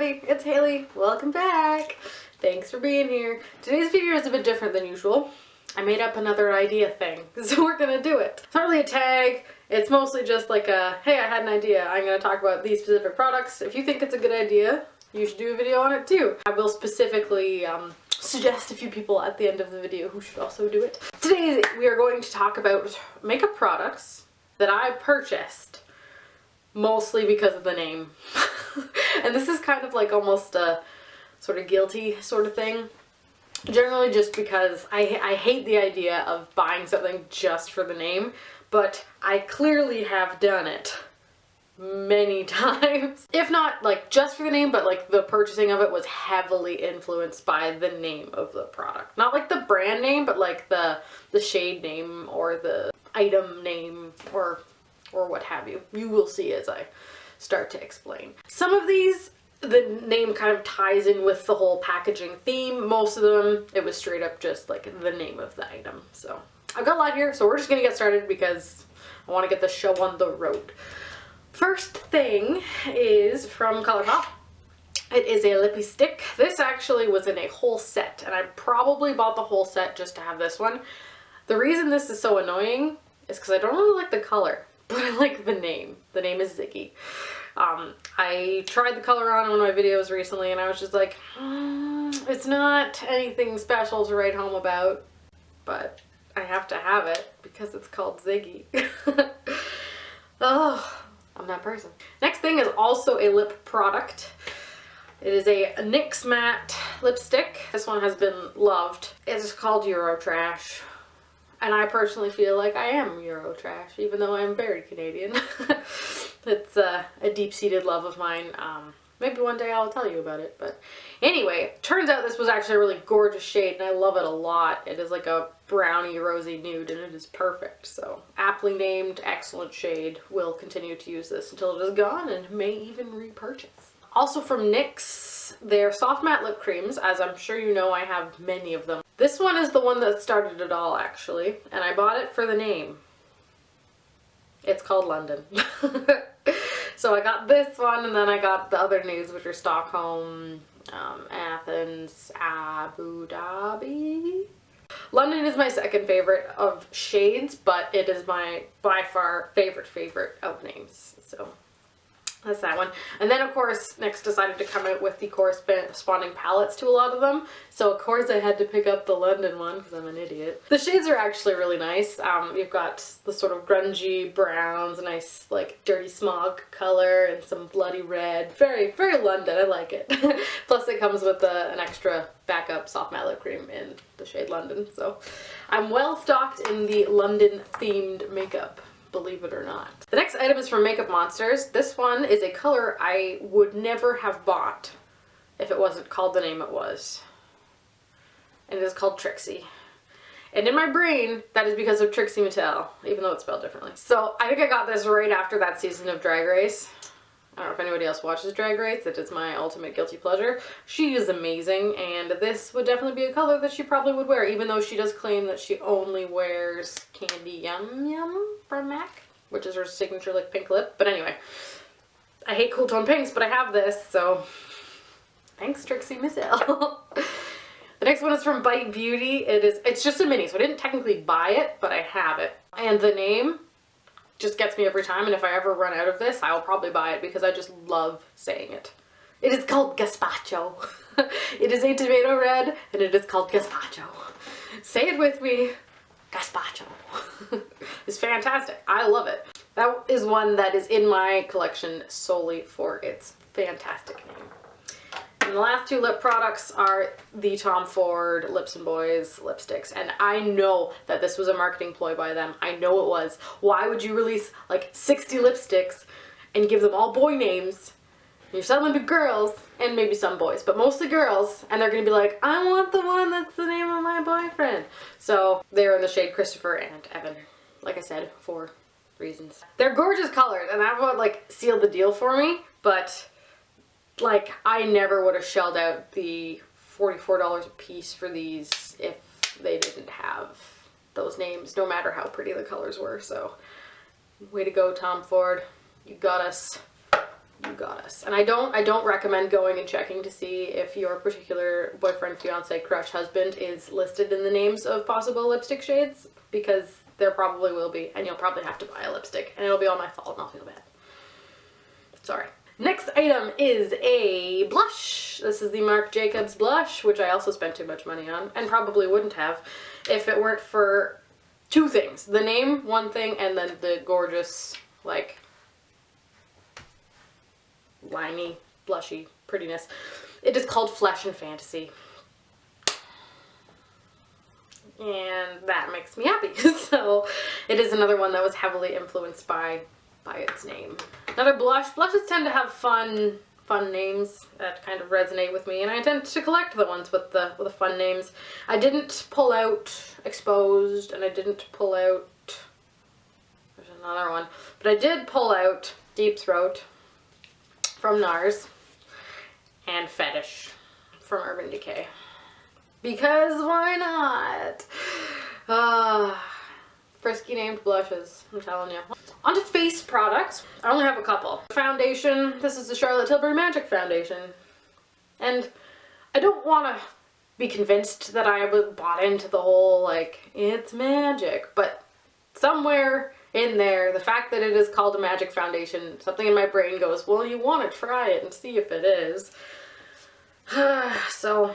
everybody, it's Hailey. Welcome back. Thanks for being here. Today's video is a bit different than usual. I made up another idea thing, so we're gonna do it. It's not really a tag, it's mostly just like a, hey, I had an idea, I'm gonna talk about these specific products. If you think it's a good idea, you should do a video on it too. I will specifically suggest a few people at the end of the video who should also do it. Today we are going to talk about makeup products that I purchased mostly because of the name. And this is kind of like almost a sort of guilty sort of thing. Generally just because I hate the idea of buying something just for the name, but I clearly have done it many times. If not like just for the name, but like the purchasing of it was heavily influenced by the name of the product. Not like the brand name, but like the shade name or the item name or what have you. You will see as I start to explain. Some of these, the name kind of ties in with the whole packaging theme. Most of them, it was straight up just like the name of the item. So I've got a lot here, so we're just gonna get started because I want to get the show on the road. First thing is from ColourPop. It is a lippy stick. This actually was in a whole set, and I probably bought the whole set just to have this one. The reason this is so annoying is because I don't really like the color, but I like the name. The name is Ziggy. I tried the color on in one of my videos recently and I was just like, it's not anything special to write home about, but I have to have it because it's called Ziggy. Oh, I'm that person. Next thing is also a lip product. It is a NYX matte lipstick. This one has been loved. It's called Eurotrash. And I personally feel like I am Eurotrash, even though I'm very Canadian. It's a deep-seated love of mine. Maybe one day I'll tell you about it. But anyway, turns out this was actually a really gorgeous shade, and I love it a lot. It is like a brownie rosy nude, and it is perfect. So aptly named, excellent shade. Will continue to use this until it is gone, and may even repurchase. Also from NYX, their soft matte lip creams. As I'm sure you know, I have many of them. This one is the one that started it all, actually, and I bought it for the name. It's called London. So I got this one, and then I got the other nudes, which are Stockholm, Athens, Abu Dhabi. London is my second favorite of shades, but it is my by far favorite of names. So that's that one. And then of course NYX decided to come out with the corresponding palettes to a lot of them. So of course I had to pick up the London one because I'm an idiot. The shades are actually really nice. You've got the sort of grungy browns, a nice like dirty smog color, and some bloody red. Very, very London. I like it. Plus it comes with an extra backup soft matte lip cream in the shade London. So I'm well stocked in the London themed makeup, believe it or not. The next item is from Makeup Monsters. This one is a color I would never have bought if it wasn't called the name it was. And it is called Trixie. And in my brain, that is because of Trixie Mattel, even though it's spelled differently. So I think I got this right after that season of Drag Race. I don't know if anybody else watches Drag Race. It is my ultimate guilty pleasure. She is amazing, and this would definitely be a color that she probably would wear, even though she does claim that she only wears Candy Yum Yum from MAC, which is her signature like pink lip. But anyway, I hate cool tone pinks, but I have this, so thanks Trixie Mattel. The next one is from Bite Beauty. It's just a mini, so I didn't technically buy it, but I have it. And the name just gets me every time, and if I ever run out of this, I'll probably buy it because I just love saying it. It is called Gazpacho. It is a tomato red, and it is called Gazpacho. Say it with me, Gazpacho. It's fantastic. I love it. That is one that is in my collection solely for its fantastic name. And the last two lip products are the Tom Ford Lips and Boys lipsticks. And I know that this was a marketing ploy by them. I know it was. Why would you release like 60 lipsticks and give them all boy names? You're selling them to girls and maybe some boys, but mostly girls. And they're going to be like, I want the one that's the name of my boyfriend. So they're in the shade Christopher and Evan. Like I said, for reasons. They're gorgeous colors, and that would like seal the deal for me, but like, I never would have shelled out the $44 a piece for these if they didn't have those names, no matter how pretty the colors were. So, way to go, Tom Ford. You got us you got us. And I don't recommend going and checking to see if your particular boyfriend, fiance, crush, husband is listed in the names of possible lipstick shades, because there probably will be, and you'll probably have to buy a lipstick, and it'll be all my fault, and I'll feel bad. Sorry. Next item is a blush. This is the Marc Jacobs blush, which I also spent too much money on, and probably wouldn't have if it weren't for two things. The name, one thing, and then the gorgeous, like, limey, blushy prettiness. It is called Flesh and Fantasy. And that makes me happy. So it is another one that was heavily influenced by its name. Another blush. Blushes tend to have fun names that kind of resonate with me, and I tend to collect the ones with the fun names. I didn't pull out Exposed, and I didn't pull out, there's another one, but I did pull out Deep Throat from NARS and Fetish from Urban Decay. Because why not? Frisky named blushes, I'm telling you. On to face products. I only have a couple. Foundation. This is the Charlotte Tilbury Magic Foundation. And I don't want to be convinced that I bought into the whole, like, it's magic. But somewhere in there, the fact that it is called a magic foundation, something in my brain goes, well, you want to try it and see if it is. So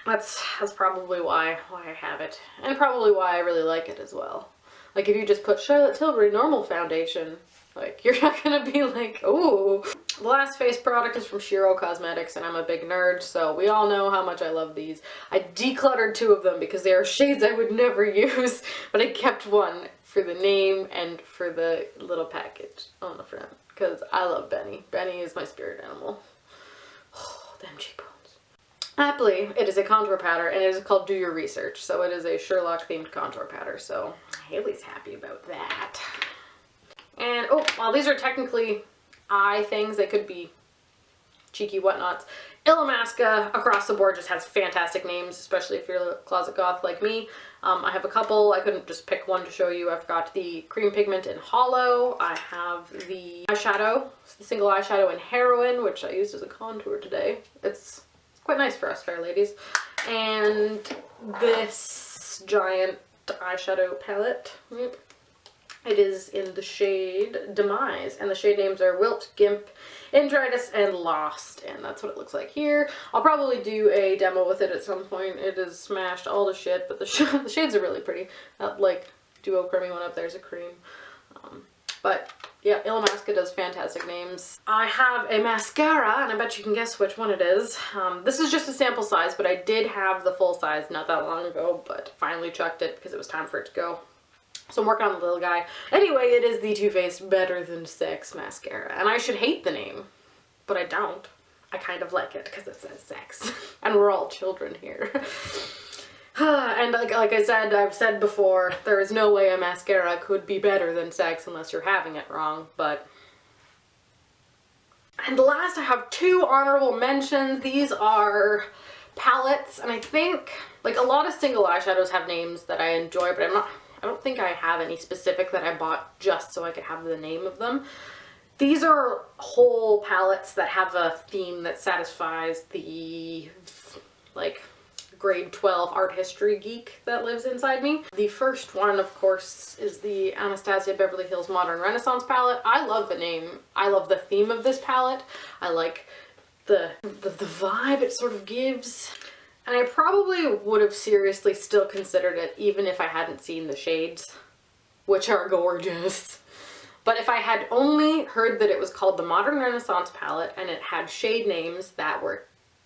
that's probably why I have it. And probably why I really like it as well. Like, if you just put Charlotte Tilbury normal foundation, like, you're not gonna be like, ooh. The last face product is from Shiro Cosmetics, and I'm a big nerd, so we all know how much I love these. I decluttered 2 of them because they are shades I would never use, but I kept one for the name and for the little package on the front, because I love Benny. Benny is my spirit animal. Oh, them cheekbones. Happily, it is a contour powder, and it is called Do Your Research, so it is a Sherlock-themed contour powder, so Hailey's happy about that. And, oh, while these are technically eye things, they could be cheeky whatnots. Illamasqua, across the board, just has fantastic names, especially if you're a closet goth like me. I have a couple. I couldn't just pick one to show you. I've got the Cream Pigment in Hollow. I have the eyeshadow, the single eyeshadow in Heroin, which I used as a contour today. It's quite nice for us fair ladies. And this giant eyeshadow palette. It is in the shade Demise, and the shade names are Wilt, Gimp, Indritus, and Lost, and that's what it looks like here. I'll probably do a demo with it at some point. It is smashed all to shit, but the shades are really pretty. That, like, duochrome one up there is a cream. But yeah, Illamasqua does fantastic names. I have a mascara, and I bet you can guess which one it is. This is just a sample size, but I did have the full size not that long ago, but finally chucked it because it was time for it to go. So I'm working on the little guy. Anyway, it is the Too Faced Better Than Sex mascara, and I should hate the name, but I don't. I kind of like it because it says sex, and we're all children here. And like I said, I've said before, there is no way a mascara could be better than sex unless you're having it wrong, but... And last, I have 2 honorable mentions. These are palettes, and I think, like, a lot of single eyeshadows have names that I enjoy, but I don't think I have any specific that I bought just so I could have the name of them. These are whole palettes that have a theme that satisfies the, like, grade 12 art history geek that lives inside me. The first one, of course, is the Anastasia Beverly Hills Modern Renaissance palette. I love the name. I love the theme of this palette. I like the vibe it sort of gives. And I probably would have seriously still considered it even if I hadn't seen the shades, which are gorgeous. But if I had only heard that it was called the Modern Renaissance palette and it had shade names that were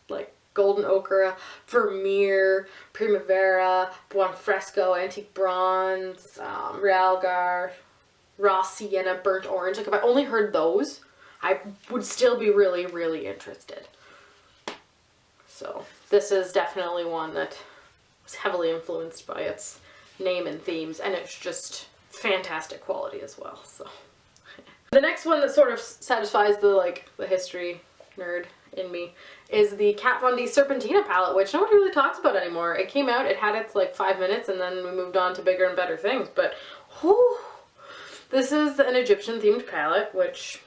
like Golden Ochre, Vermeer, Primavera, Buonfresco, Antique Bronze, Realgar, Raw Sienna, Burnt Orange, like if I only heard those, I would still be really, really interested. So this is definitely one that was heavily influenced by its name and themes, and it's just fantastic quality as well. So the next one that sort of satisfies the history nerd in me is the Kat Von D Serpentina palette, which nobody really talks about anymore. It came out, it had its like 5 minutes, and then we moved on to bigger and better things, but whew, this is an Egyptian themed palette, which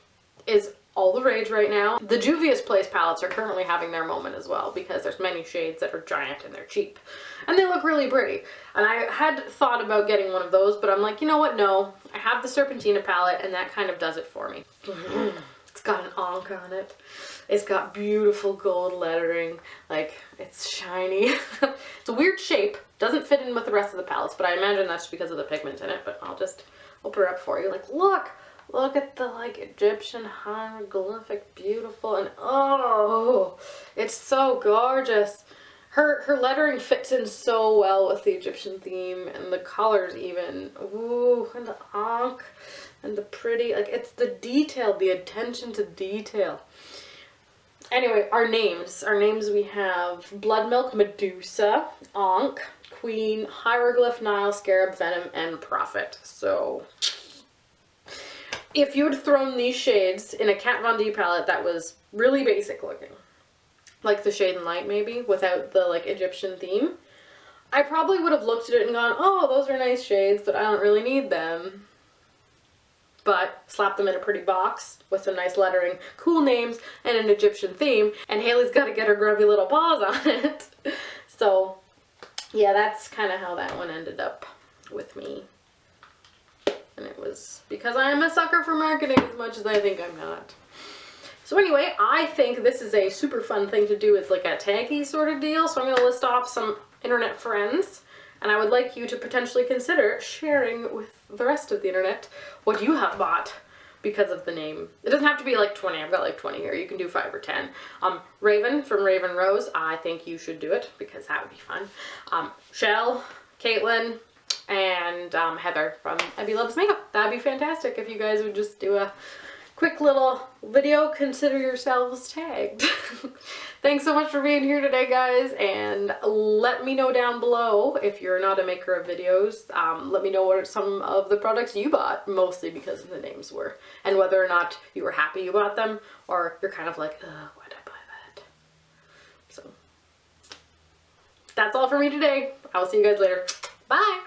is all the rage right now. The Juvia's Place palettes are currently having their moment as well because there's many shades that are giant and they're cheap. And they look really pretty. And I had thought about getting one of those, but I'm like, you know what, no. I have the Serpentina palette and that kind of does it for me. It's got an ankh on it. It's got beautiful gold lettering. Like, it's shiny. It's a weird shape. Doesn't fit in with the rest of the palettes, but I imagine that's because of the pigment in it. But I'll just open her up for you. Like, look at the like Egyptian hieroglyphic, beautiful, and oh, it's so gorgeous. Her lettering fits in so well with the Egyptian theme and the colors even. Ooh, and the ankh and the pretty, like it's the detail, the attention to detail. Anyway, our names we have Blood Milk Medusa, Ankh, Queen, Hieroglyph, Nile, Scarab, Venom, and Prophet. So if you had thrown these shades in a Kat Von D palette that was really basic looking, like the Shade and Light maybe, without the like Egyptian theme, I probably would have looked at it and gone, oh, those are nice shades, but I don't really need them. But slap them in a pretty box with some nice lettering, cool names, and an Egyptian theme, and Hailey's got to get her grubby little paws on it. So yeah, that's kind of how that one ended up with me. And it was because I am a sucker for marketing as much as I think I'm not. So anyway, I think this is a super fun thing to do as like a taggy sort of deal. So I'm going to list off some internet friends, and I would like you to potentially consider sharing with the rest of the internet what you have bought because of the name. It doesn't have to be like 20. I've got like 20 here. You can do 5 or 10. Raven from Raven Rose, I think you should do it because that would be fun. Shell, Caitlin, and Heather from Abby Loves Makeup. That'd be fantastic if you guys would just do a quick little video, consider yourselves tagged. Thanks so much for being here today, guys, and let me know down below if you're not a maker of videos. Let me know what some of the products you bought, mostly because the names were, and whether or not you were happy you bought them, or you're kind of like, why'd I buy that? So, that's all for me today. I will see you guys later. Bye!